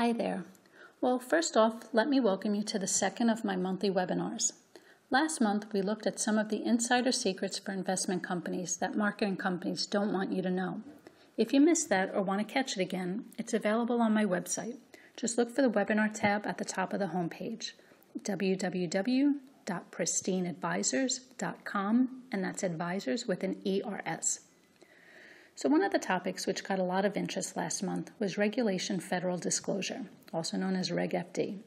Hi there. Well, first off, let me welcome you to the second of my monthly webinars. Last month, we looked at some of the insider secrets for investment companies that marketing companies don't want you to know. If you missed that or want to catch it again, it's available on my website. Just look for the webinar tab at the top of the homepage, www.pristineadvisors.com, and that's advisors with an ERS. So one of the topics which got a lot of interest last month was Regulation Federal Disclosure, also known as Reg FD.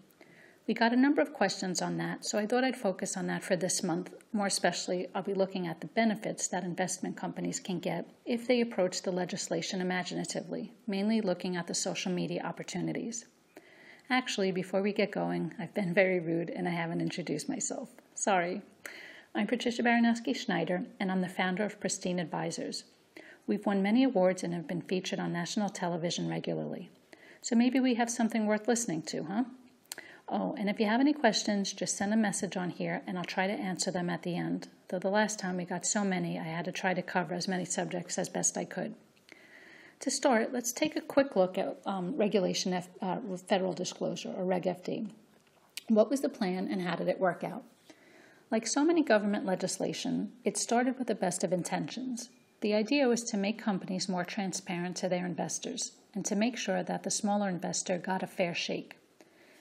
We got a number of questions on that, so I thought I'd focus on that for this month. More especially, I'll be looking at the benefits that investment companies can get if they approach the legislation imaginatively, mainly looking at the social media opportunities. Actually, before we get going, I've been very rude and I haven't introduced myself. Sorry. I'm Patricia Baranowski-Schneider, and I'm the founder of Pristine Advisors. We've won many awards and have been featured on national television regularly. So maybe we have something worth listening to, huh? Oh, and if you have any questions, just send a message on here and I'll try to answer them at the end. Though the last time we got so many, I had to try to cover as many subjects as best I could. To start, let's take a quick look at Regulation Federal Disclosure, or Reg FD. What was the plan and how did it work out? Like so many government legislation, it started with the best of intentions. The idea was to make companies more transparent to their investors and to make sure that the smaller investor got a fair shake.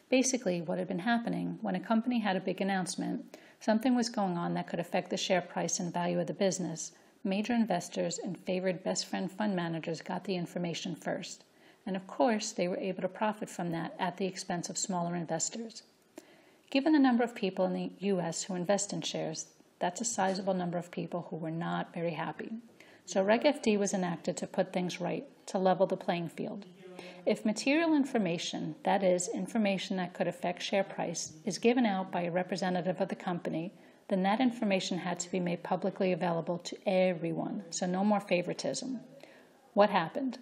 Basically, what had been happening when a company had a big announcement, something was going on that could affect the share price and value of the business. Major investors and favored best friend fund managers got the information first. And of course, they were able to profit from that at the expense of smaller investors. Given the number of people in the U.S. who invest in shares, that's a sizable number of people who were not very happy. So Reg FD was enacted to put things right, to level the playing field. If material information, that is, information that could affect share price, is given out by a representative of the company, then that information had to be made publicly available to everyone, so no more favoritism. What happened?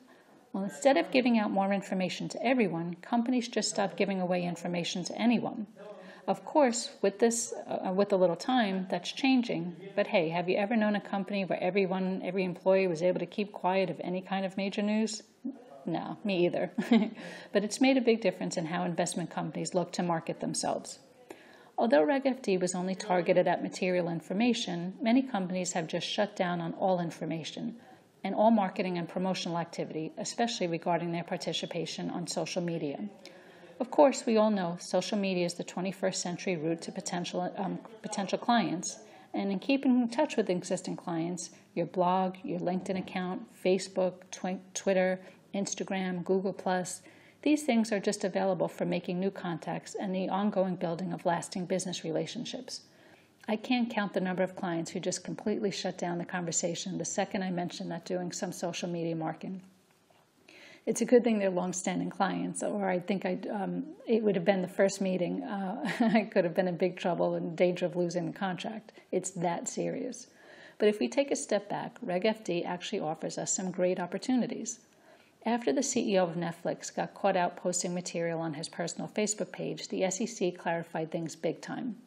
Well, instead of giving out more information to everyone, companies just stopped giving away information to anyone. Of course, with a little time, that's changing. But hey, have you ever known a company where every employee was able to keep quiet of any kind of major news? No, me either. But it's made a big difference in how investment companies look to market themselves. Although Reg FD was only targeted at material information, many companies have just shut down on all information and all marketing and promotional activity, especially regarding their participation on social media. Of course, we all know social media is the 21st century route to potential clients, and in keeping in touch with existing clients, your blog, your LinkedIn account, Facebook, Twitter, Instagram, Google+, these things are just available for making new contacts and the ongoing building of lasting business relationships. I can't count the number of clients who just completely shut down the conversation the second I mentioned that doing some social media marketing. It's a good thing they're long-standing clients, or I think it would have been the first meeting. I could have been in big trouble and danger of losing the contract. It's that serious. But if we take a step back, Reg FD actually offers us some great opportunities. After the CEO of Netflix got caught out posting material on his personal Facebook page, the SEC clarified things big time.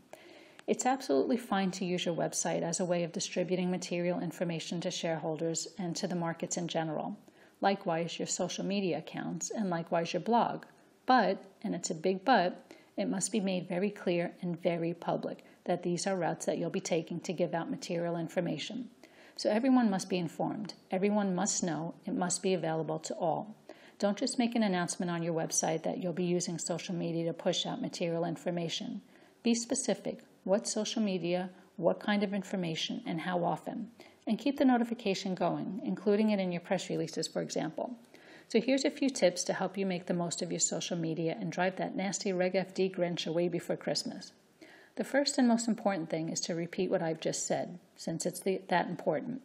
It's absolutely fine to use your website as a way of distributing material information to shareholders and to the markets in general. Likewise, your social media accounts, and likewise your blog. But, and it's a big but, it must be made very clear and very public that these are routes that you'll be taking to give out material information. So everyone must be informed. Everyone must know. It must be available to all. Don't just make an announcement on your website that you'll be using social media to push out material information. Be specific. What social media, what kind of information, and how often. And keep the notification going, including it in your press releases, for example. So here's a few tips to help you make the most of your social media and drive that nasty Reg FD Grinch away before Christmas. The first and most important thing is to repeat what I've just said, since it's that important.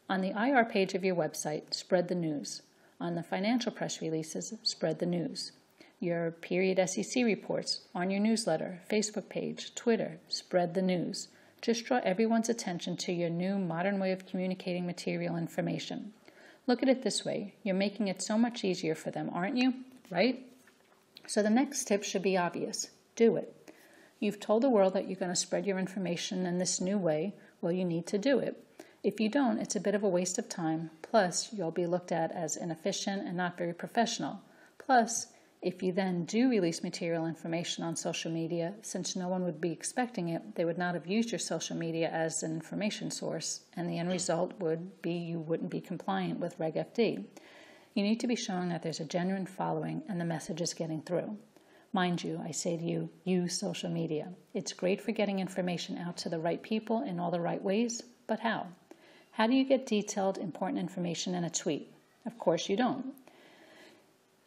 On the IR page of your website, spread the news. On the financial press releases, spread the news. Your period SEC reports, on your newsletter, Facebook page, Twitter, spread the news. Just draw everyone's attention to your new modern way of communicating material information. Look at it this way. You're making it so much easier for them, aren't you? Right? So the next tip should be obvious. Do it. You've told the world that you're going to spread your information in this new way. Well, you need to do it. If you don't, it's a bit of a waste of time. Plus, you'll be looked at as inefficient and not very professional. Plus, If you then do release material information on social media, since no one would be expecting it, they would not have used your social media as an information source, and the end result would be you wouldn't be compliant with Reg FD. You need to be showing that there's a genuine following and the message is getting through. Mind you, I say to you, use social media. It's great for getting information out to the right people in all the right ways, but how? How do you get detailed, important information in a tweet? Of course you don't.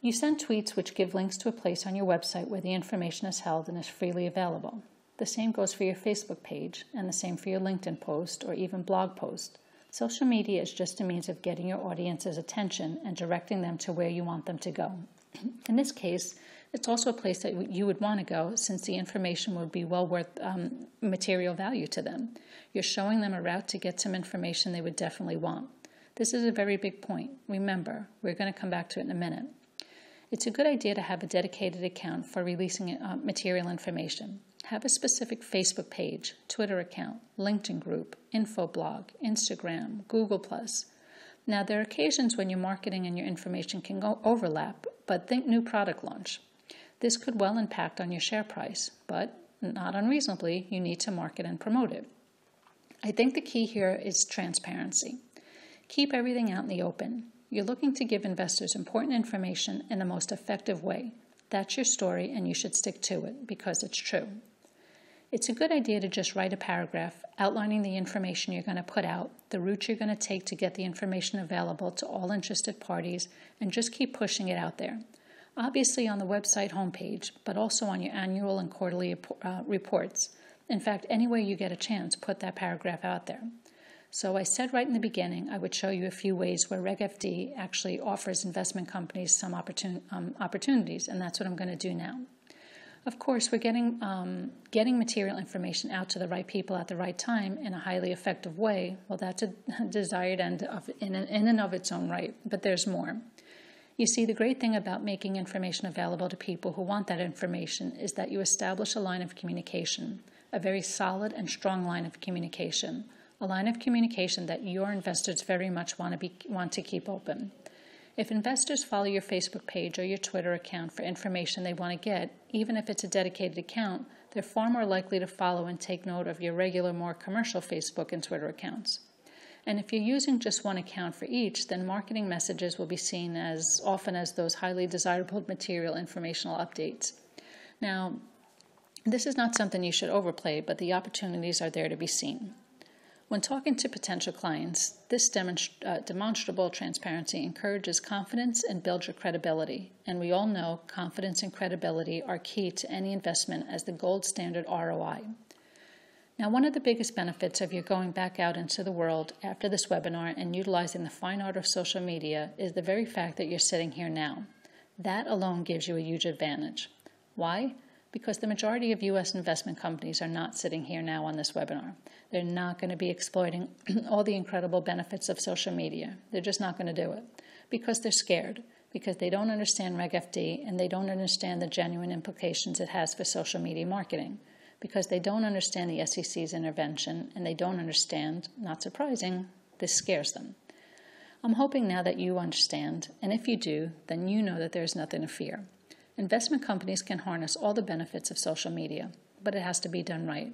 You send tweets which give links to a place on your website where the information is held and is freely available. The same goes for your Facebook page, and the same for your LinkedIn post or even blog post. Social media is just a means of getting your audience's attention and directing them to where you want them to go. In this case, it's also a place that you would want to go, since the information would be well worth material value to them. You're showing them a route to get some information they would definitely want. This is a very big point. Remember, we're going to come back to it in a minute. It's a good idea to have a dedicated account for releasing material information. Have a specific Facebook page, Twitter account, LinkedIn group, info blog, Instagram, Google+. Now, there are occasions when your marketing and your information can overlap, but think new product launch. This could well impact on your share price, but not unreasonably, you need to market and promote it. I think the key here is transparency. Keep everything out in the open. You're looking to give investors important information in the most effective way. That's your story, and you should stick to it because it's true. It's a good idea to just write a paragraph outlining the information you're going to put out, the route you're going to take to get the information available to all interested parties, and just keep pushing it out there. Obviously on the website homepage, but also on your annual and quarterly reports. In fact, any way you get a chance, put that paragraph out there. So I said right in the beginning, I would show you a few ways where Reg FD actually offers investment companies some opportunities, and that's what I'm going to do now. Of course, we're getting material information out to the right people at the right time in a highly effective way. Well, that's a desired end in and of its own right, but there's more. You see, the great thing about making information available to people who want that information is that you establish a line of communication, a very solid and strong line of communication, a line of communication that your investors very much want to keep open. If investors follow your Facebook page or your Twitter account for information they want to get, even if it's a dedicated account, they're far more likely to follow and take note of your regular, more commercial Facebook and Twitter accounts. And if you're using just one account for each, then marketing messages will be seen as often as those highly desirable material informational updates. Now, this is not something you should overplay, but the opportunities are there to be seen. When talking to potential clients, this demonstrable transparency encourages confidence and builds your credibility. And we all know confidence and credibility are key to any investment as the gold standard ROI. Now, one of the biggest benefits of your going back out into the world after this webinar and utilizing the fine art of social media is the very fact that you're sitting here now. That alone gives you a huge advantage. Why? Because the majority of U.S. investment companies are not sitting here now on this webinar. They're not going to be exploiting all the incredible benefits of social media. They're just not going to do it because they're scared, because they don't understand Reg FD and they don't understand the genuine implications it has for social media marketing, because they don't understand the SEC's intervention and they don't understand, not surprising, this scares them. I'm hoping now that you understand, and if you do, then you know that there's nothing to fear. Investment companies can harness all the benefits of social media, but it has to be done right.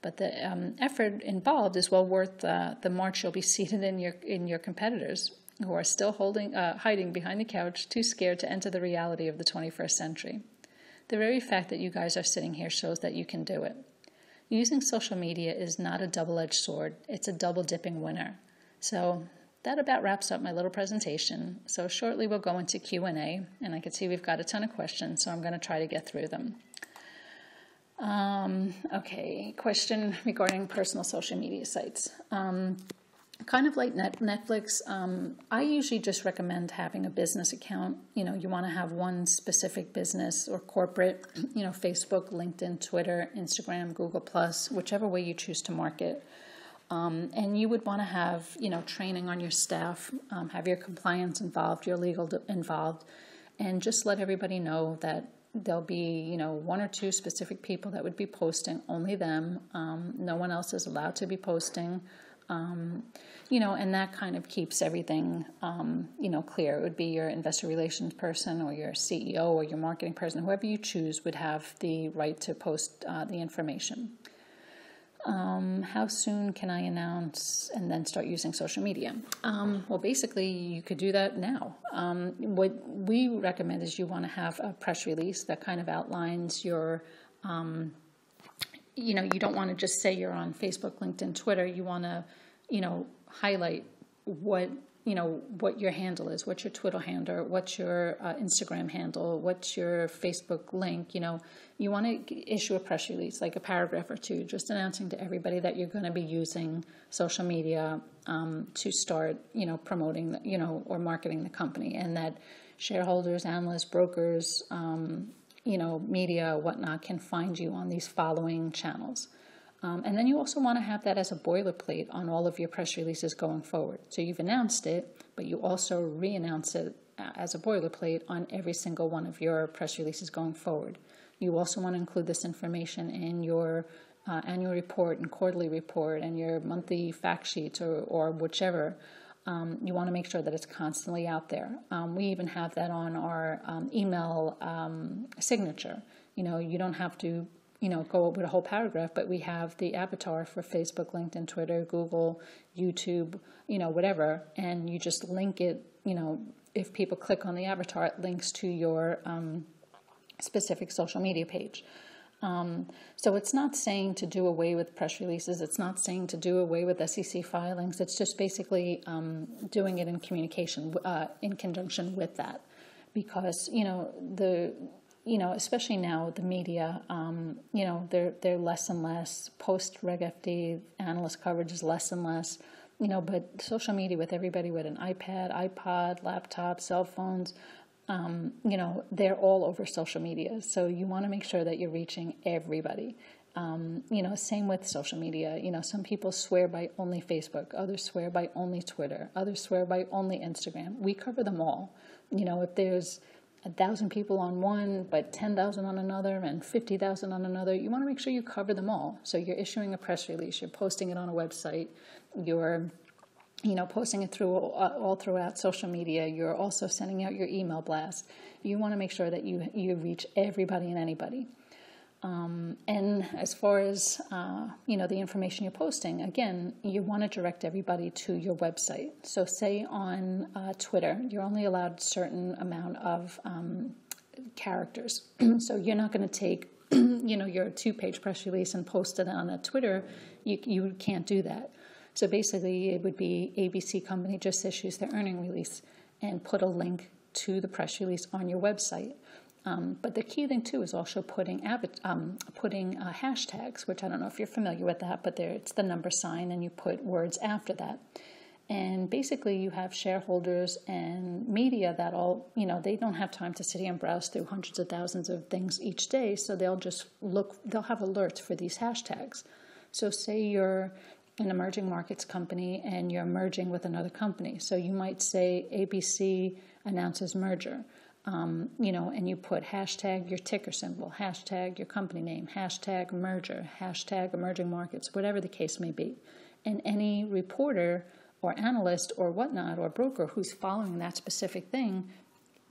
But the effort involved is well worth the march you'll be seated in your competitors who are still hiding behind the couch, too scared to enter the reality of the 21st century. The very fact that you guys are sitting here shows that you can do it. Using social media is not a double-edged sword. It's a double-dipping winner. So that about wraps up my little presentation. So shortly we'll go into Q&A, and I can see we've got a ton of questions, so I'm going to try to get through them. Okay, question regarding personal social media sites. Kind of like Netflix, I usually just recommend having a business account. You know, you want to have one specific business or corporate, Facebook, LinkedIn, Twitter, Instagram, Google+, whichever way you choose to market. And you would want to have, training on your staff, have your compliance involved, your legal involved, and just let everybody know that there'll be, one or two specific people that would be posting, only them. No one else is allowed to be posting. And that kind of keeps everything, clear. It would be your investor relations person or your CEO or your marketing person, whoever you choose would have the right to post the information. How soon can I announce and then start using social media? Well, basically, you could do that now. What we recommend is you want to have a press release that kind of outlines your, you don't want to just say you're on Facebook, LinkedIn, Twitter. You want to, highlight what your handle is, what's your Twitter handle, what's your Instagram handle, what's your Facebook link. You want to issue a press release, like a paragraph or two, just announcing to everybody that you're going to be using social media to start, promoting, or marketing the company, and that shareholders, analysts, brokers, media, whatnot, can find you on these following channels. And then you also want to have that as a boilerplate on all of your press releases going forward. So you've announced it, but you also re-announce it as a boilerplate on every single one of your press releases going forward. You also want to include this information in your annual report and quarterly report and your monthly fact sheets or whichever. You want to make sure that it's constantly out there. We even have that on our email signature. You don't have to go with a whole paragraph, but we have the avatar for Facebook, LinkedIn, Twitter, Google, YouTube, whatever, and you just link it, if people click on the avatar, it links to your specific social media page. So it's not saying to do away with press releases. It's not saying to do away with SEC filings. It's just basically doing it in communication, in conjunction with that, because, especially now, the media, they're less and less. Post-Reg FD analyst coverage is less and less, but social media with everybody with an iPad, iPod, laptop, cell phones, they're all over social media. So you want to make sure that you're reaching everybody. Same with social media. Some people swear by only Facebook, others swear by only Twitter, others swear by only Instagram. We cover them all. If there's 1,000 people on one, but 10,000 on another and 50,000 on another, you want to make sure you cover them all. So you're issuing a press release, you're posting it on a website, you're posting it all throughout social media, you're also sending out your email blast. You want to make sure that you reach everybody and anybody. And as far as, the information you're posting, again, you want to direct everybody to your website. So say on Twitter, you're only allowed a certain amount of characters. So you're not going to take, your 2-page press release and post it on a Twitter. You can't do that. So basically it would be ABC company just issues their earning release and put a link to the press release on your website. But the key thing, too, is also putting hashtags, which I don't know if you're familiar with that, but it's the number sign, and you put words after that. And basically you have shareholders and media that all, they don't have time to sit here and browse through hundreds of thousands of things each day, so they'll have alerts for these hashtags. So say you're an emerging markets company and you're merging with another company. So you might say ABC announces merger. And you put hashtag your ticker symbol, hashtag your company name, hashtag merger, hashtag emerging markets, whatever the case may be. And any reporter or analyst or whatnot or broker who's following that specific thing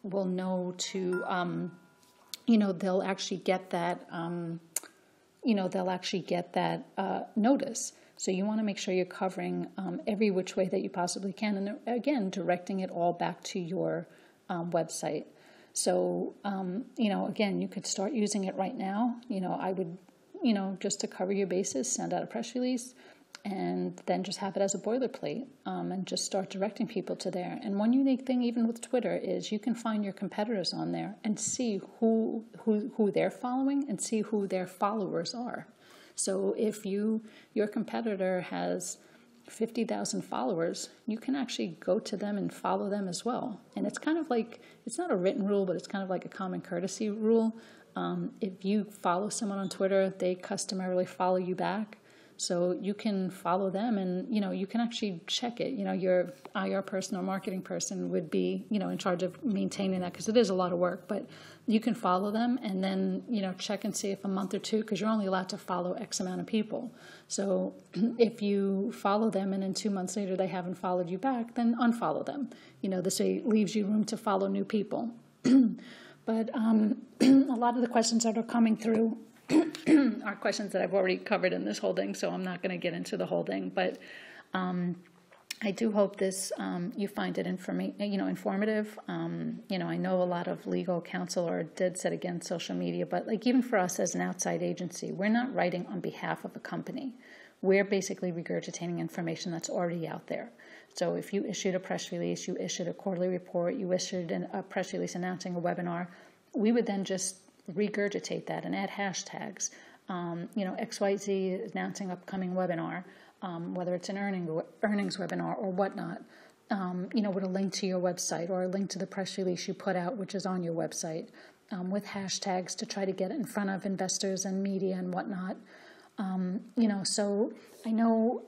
will know to, they'll actually get that, notice. So you want to make sure you're covering every which way that you possibly can. And again, directing it all back to your website. So, again, you could start using it right now. I would, just to cover your bases, send out a press release and then just have it as a boilerplate and just start directing people to there. And one unique thing, even with Twitter, is you can find your competitors on there and see who they're following and see who their followers are. So if your competitor has 50,000 followers, you can actually go to them and follow them as well. And it's kind of like, it's not a written rule, but it's kind of like a common courtesy rule. If you follow someone on Twitter, they customarily follow you back. So you can follow them, and, you can actually check it. Your IR person or marketing person would be, in charge of maintaining that, because it is a lot of work. But you can follow them and then, check and see if a month or two, because you're only allowed to follow X amount of people. So if you follow them and then 2 months later they haven't followed you back, then unfollow them. This way leaves you room to follow new people. But a lot of the questions that are coming through are questions that I've already covered in this whole thing, so I'm not going to get into the whole thing. But I do hope this you find it informative. I know a lot of legal counsel are dead set against social media, but even for us as an outside agency, we're not writing on behalf of a company. We're basically regurgitating information that's already out there. So if you issued a press release, you issued a quarterly report, you issued a press release announcing a webinar, we would then just regurgitate that and add hashtags. XYZ announcing upcoming webinar, whether it's an earnings webinar or whatnot, with a link to your website or a link to the press release you put out, which is on your website, with hashtags to try to get it in front of investors and media and whatnot. So I know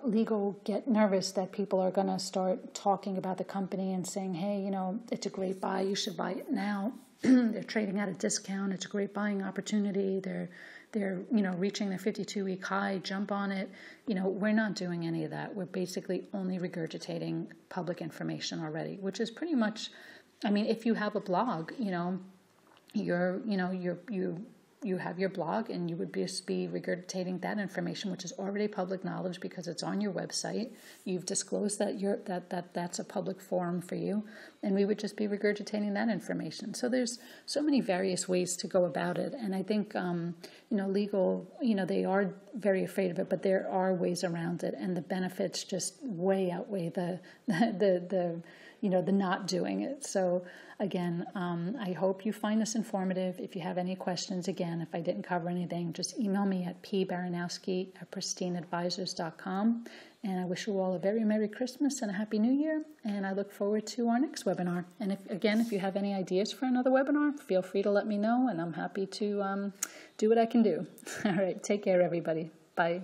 legal get nervous that people are going to start talking about the company and saying, hey, it's a great buy, you should buy it now. They're trading at a discount, it's a great buying opportunity, they're reaching their 52-week high, jump on it. We're not doing any of that. We're basically only regurgitating public information already, which is pretty much, if you have a blog, you have your blog, and you would be regurgitating that information, which is already public knowledge because it's on your website. You've disclosed that that's a public forum for you, and we would just be regurgitating that information. So there's so many various ways to go about it, and I think legal, they are very afraid of it, but there are ways around it, and the benefits just way outweigh the not doing it. So again, I hope you find this informative. If you have any questions, again, if I didn't cover anything, just email me at pbaranowski@pristineadvisors.com. And I wish you all a very Merry Christmas and a Happy New Year. And I look forward to our next webinar. And if you have any ideas for another webinar, feel free to let me know, and I'm happy to do what I can do. All right, take care, everybody. Bye.